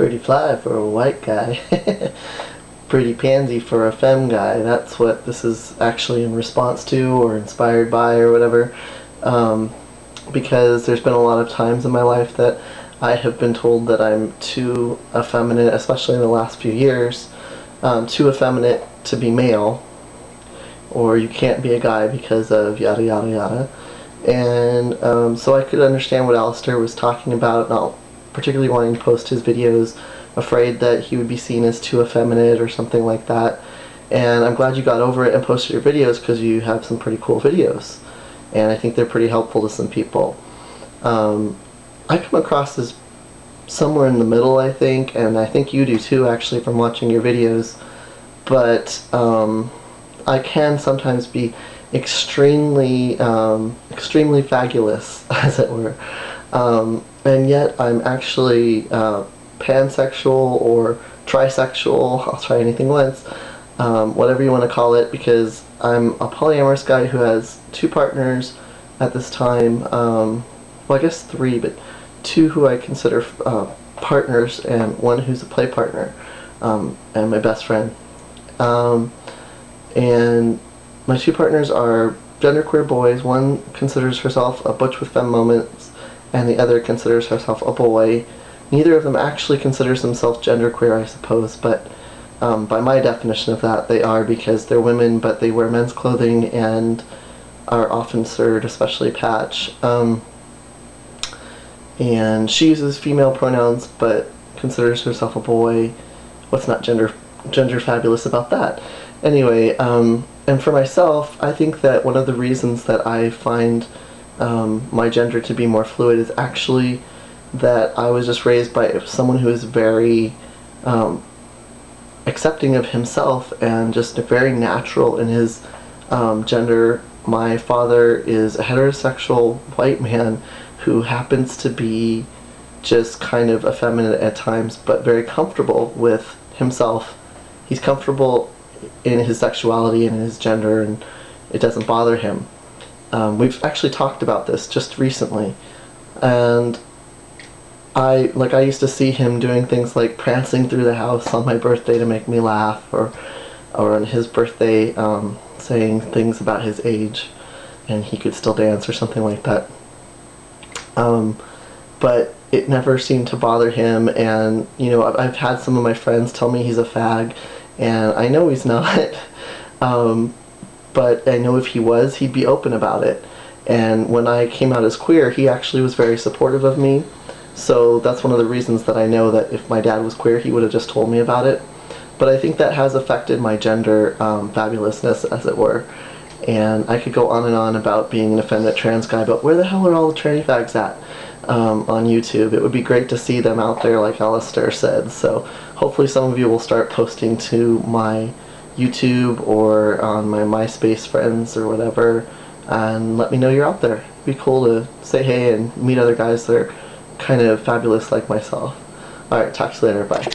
Pretty fly for a white guy. Pretty pansy for a femme guy. That's what this is actually in response to or inspired by or whatever. Because there's been a lot of times in my life that I have been told that I'm too effeminate, especially in the last few years, too effeminate to be male, or you can't be a guy because of yada yada yada. And so I could understand what Alistair was talking about, not particularly wanting to post his videos, afraid that he would be seen as too effeminate or something like that. And I'm glad you got over it and posted your videos, because you have some pretty cool videos, and I think they're pretty helpful to some people. I come across as somewhere in the middle, I think, and I think you do too, actually, from watching your videos. But I can sometimes be extremely fabulous, as it were, and yet I'm actually pansexual or trisexual. I'll try anything once, whatever you want to call it, because I'm a polyamorous guy who has 2 partners at this time. Well, I guess 3, but 2 who I consider partners, and 1 who's a play partner, and my best friend. And my 2 partners are genderqueer boys. One considers herself a butch with femme moments, and the other considers herself a boy. Neither of them actually considers themselves genderqueer, I suppose, but by my definition of that, they are, because they're women, but they wear men's clothing and are often served, especially Patch. And she uses female pronouns, but considers herself a boy. What's not gender fabulous about that? Anyway, and for myself, I think that one of the reasons that I find my gender to be more fluid is actually that I was just raised by someone who is very accepting of himself and just very natural in his gender. My father is a heterosexual white man who happens to be just kind of effeminate at times, but very comfortable with himself. He's comfortable in his sexuality and in his gender, and it doesn't bother him. We've actually talked about this just recently, and I used to see him doing things like prancing through the house on my birthday to make me laugh, or on his birthday saying things about his age and he could still dance or something like that. But it never seemed to bother him, and I've had some of my friends tell me he's a fag, and I know he's not. But I know if he was, he'd be open about it. And when I came out as queer, he actually was very supportive of me. So that's one of the reasons that I know that if my dad was queer, he would have just told me about it. But I think that has affected my gender fabulousness, as it were. And I could go on and on about being an effeminate trans guy, but where the hell are all the tranny fags at on YouTube? It would be great to see them out there, like Alistair said. So hopefully some of you will start posting to my YouTube or on my MySpace friends or whatever, and let me know you're out there. It'd be cool to say hey and meet other guys that are kind of fabulous like myself. Alright, talk to you later, bye.